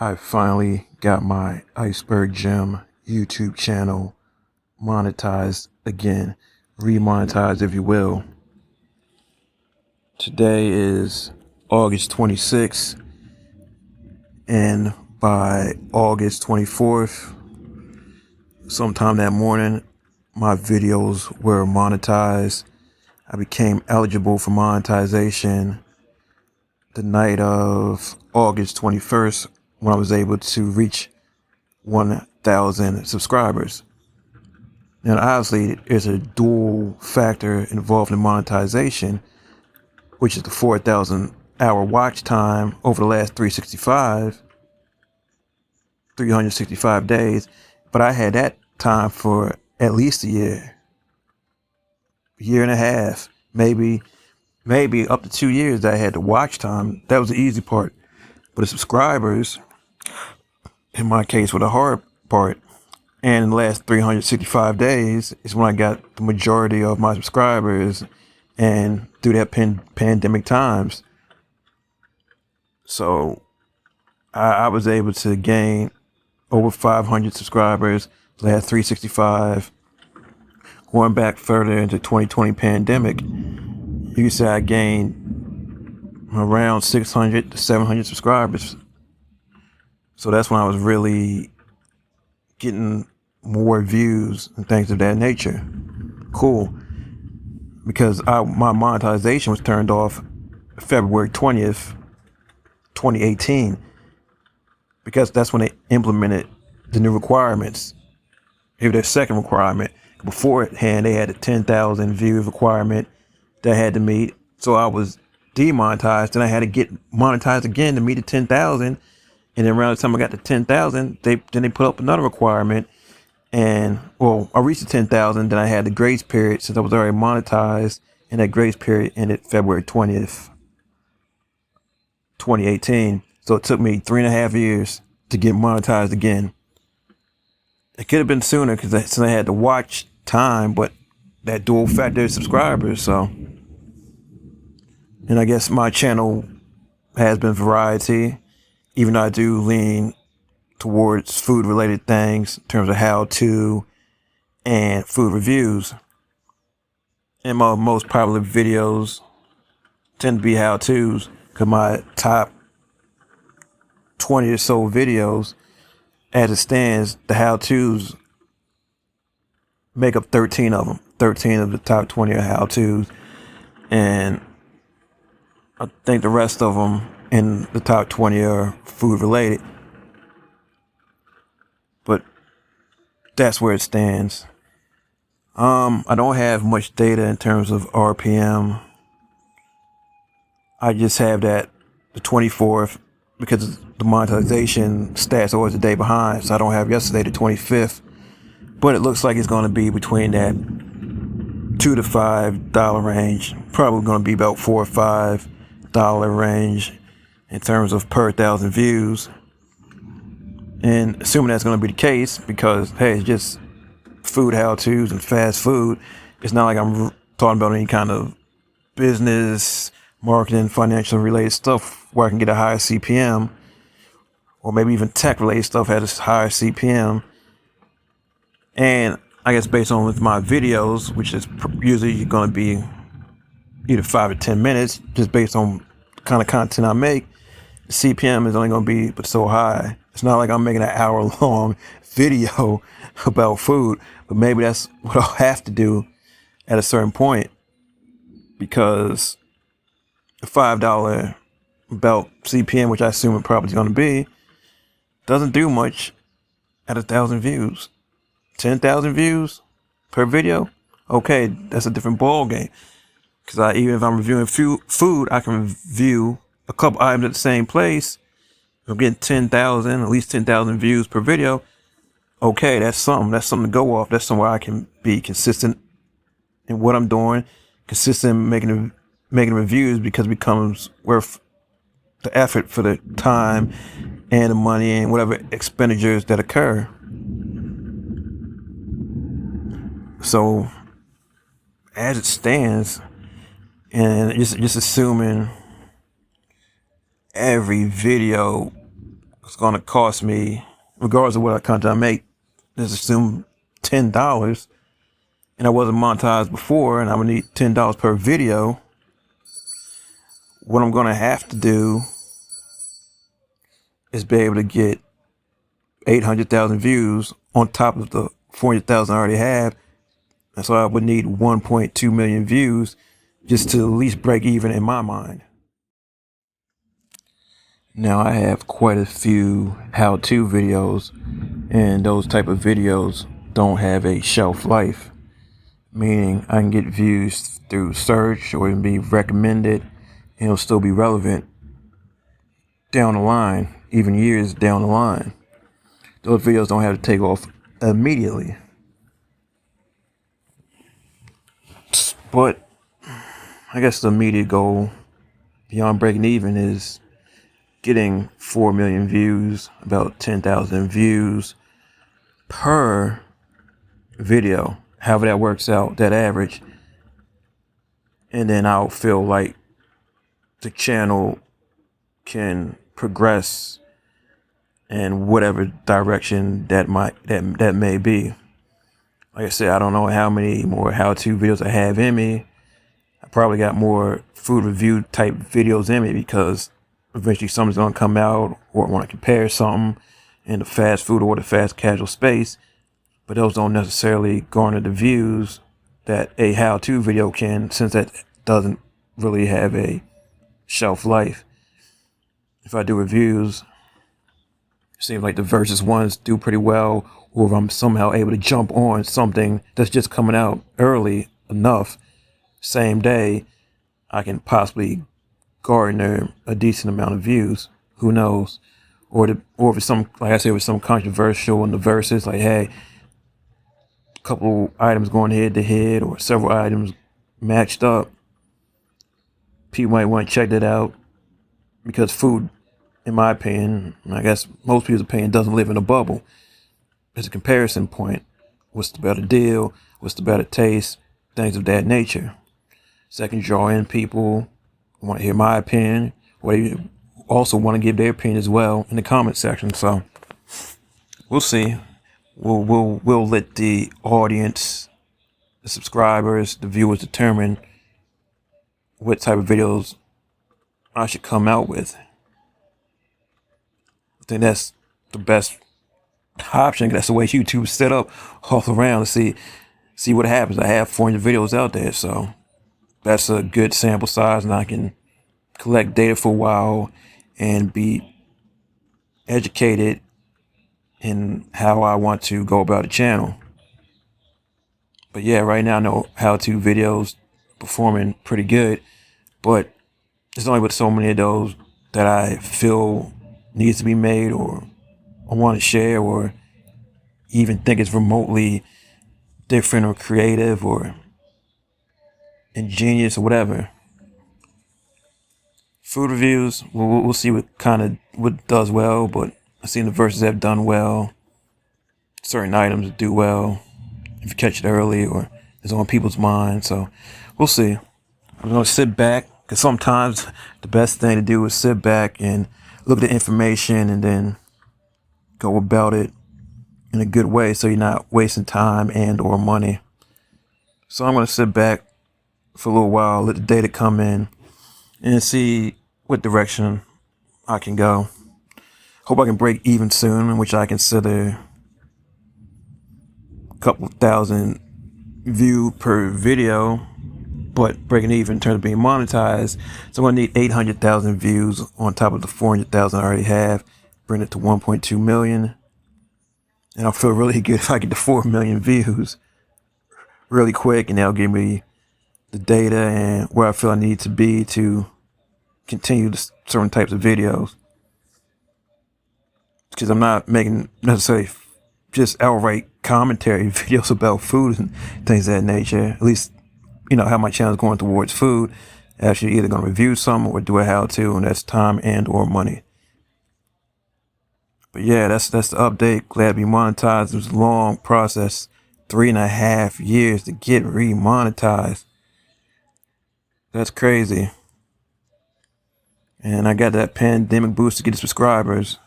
I finally got my Iceberg Gym YouTube channel monetized again, remonetized if you will. Today is August 26th, and by August 24th, sometime that morning, my videos were monetized. I became eligible for monetization the night of August 21st when I was able to reach 1,000 subscribers. Now, obviously, there's a dual factor involved in monetization, which is the 4,000 hour watch time over the last 365 days. But I had that time for at least a year and a half, maybe up to 2 years that I had the watch time. That was the easy part. But the subscribers, in my case, were the hard part. And in the last 365 days is when I got the majority of my subscribers, and through that pandemic times. So I was able to gain over 500 subscribers last 365. Going back further into 2020 pandemic, you can say I gained around 600 to 700 subscribers. So that's when I was really getting more views and things of that nature. Cool. Because my monetization was turned off February 20th, 2018. Because that's when they implemented the new requirements. Here, their second requirement. Beforehand, they had a 10,000 views requirement that I had to meet. So I was demonetized, and I had to get monetized again to meet the 10,000. And then around the time I got to 10,000, they put up another requirement. And I reached the 10,000. Then I had the grace period since I was already monetized, and that grace period ended February 20th, 2018. So it took me 3.5 years to get monetized again. It could have been sooner since I had the watch time, but that dual factor subscribers. So, and I guess my channel has been variety, even though I do lean towards food related things in terms of how to and food reviews. And my most popular videos tend to be how to's, because my top 20 or so videos, as it stands, the how to's make up 13 of them. 13 of the top 20 are how to's. And I think the rest of them in the top 20 are food related. But that's where it stands. I don't have much data in terms of RPM. I just have that the 24th, because the monetization stats are always a day behind. So I don't have yesterday, the 25th. But it looks like it's going to be between that $2 to $5 range. Probably going to be about $4 or $5 range in terms of per 1,000 views. And assuming that's going to be the case, because hey, it's just food how-tos and fast food. It's not like I'm talking about any kind of business, marketing, financial related stuff where I can get a higher CPM, or maybe even tech related stuff has a higher CPM. And I guess based on with my videos, which is usually going to be either 5 or 10 minutes, just based on the kind of content I make, the CPM is only going to be but so high. It's not like I'm making an hour-long video about food, but maybe that's what I'll have to do at a certain point, because the $5 about CPM, which I assume it probably is going to be, doesn't do much at 1,000 views. 10,000 views per video, okay, that's a different ball game. Because even if I'm reviewing food, I can review a couple items at the same place. If I'm getting 10,000, at least 10,000 views per video, okay, that's something. That's something to go off. That's somewhere I can be consistent in what I'm doing, consistent in making reviews, because it becomes worth the effort for the time and the money and whatever expenditures that occur. So as it stands, and just assuming every video it's going to cost me, regardless of what content I make, let's assume $10. And I wasn't monetized before, and I would need $10 per video. What I'm going to have to do is be able to get 800,000 views on top of the 400,000 I already have. And so I would need 1.2 million views just to at least break even in my mind. Now I have quite a few how-to videos, and those type of videos don't have a shelf life, meaning I can get views through search or even be recommended, and it'll still be relevant down the line, even years down the line. Those videos don't have to take off immediately. But I guess the immediate goal beyond breaking even is getting 4 million views, about 10,000 views per video, however that works out, that average. And then I'll feel like the channel can progress in whatever direction that may be. Like I said, I don't know how many more how-to videos I have in me. I probably got more food review type videos in me because eventually something's going to come out, or I want to compare something in the fast food or the fast casual space. But those don't necessarily garner the views that a how-to video can, since that doesn't really have a shelf life. If I do reviews, it seems like the versus ones do pretty well, or if I'm somehow able to jump on something that's just coming out early enough, same day, I can possibly garner a decent amount of views. Who knows? Or if it's some, like I said, with some controversial in the verses, like, hey, a couple items going head to head or several items matched up, people might want to check that out, because food, in my opinion, and I guess most people's opinion, doesn't live in a bubble. It's a comparison point. What's the better deal? What's the better taste? Things of that nature. So I can draw in people who want to hear my opinion, or they also want to give their opinion as well in the comment section. So we'll see. We'll let the audience, the subscribers, the viewers determine what type of videos I should come out with. I think that's the best option. That's the way YouTube's set up all around, to see what happens. I have 400 videos out there, so that's a good sample size, and I can collect data for a while and be educated in how I want to go about the channel. But yeah, right now I know how-to videos performing pretty good, but there's only but so many of those that I feel needs to be made, or I want to share, or even think it's remotely different or creative or ingenious or whatever. Food reviews, we'll see what does well, but I've seen the verses have done well. Certain items do well if you catch it early or it's on people's minds. So we'll see. I'm going to sit back, because sometimes the best thing to do is sit back and look at the information and then go about it in a good way, so you're not wasting time and or money. So I'm going to sit back for a little while, let the data come in, and see what direction I can go. Hope I can break even soon, in which I consider a couple thousand view per video, but breaking even in terms of being monetized. So I'm going to need 800,000 views on top of the 400,000 I already have, bring it to 1.2 million. And I'll feel really good if I get to 4 million views really quick, and that'll give me the data and where I feel I need to be to continue certain types of videos. Because I'm not making necessarily just outright commentary videos about food and things of that nature. At least, how my channel is going towards food. Actually, either going to review something or do a how-to, and that's time and or money. But yeah, that's the update. Glad to be monetized. It was a long process, 3.5 years to get remonetized. That's crazy. And I got that pandemic boost to get the subscribers.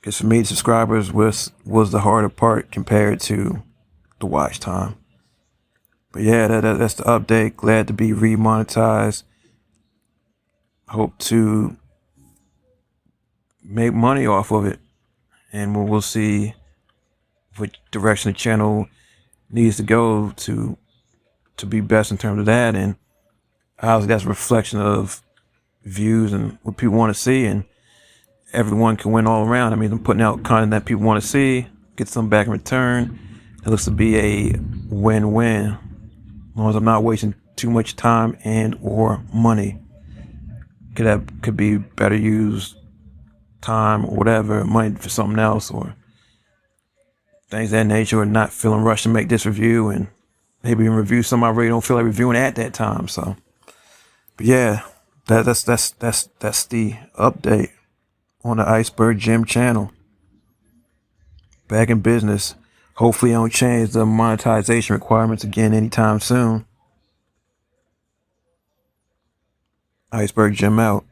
Because for me, subscribers was the harder part compared to the watch time. But yeah, that's the update. Glad to be remonetized. Hope to make money off of it, and we'll see what direction the channel needs to go to be best in terms of that. And obviously that's a reflection of views and what people want to see, and everyone can win all around. I mean, I'm putting out content that people want to see, get some back in return. It looks to be a win-win, as long as I'm not wasting too much time and or money. Could be better used time or whatever, money for something else or things of that nature, or not feeling rushed to make this review and maybe even review something I really don't feel like reviewing at that time. So, but yeah, that's the update on the Iceberg Gym channel. Back in business. Hopefully I don't change the monetization requirements again anytime soon. Iceberg Gym out.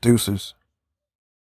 Deuces.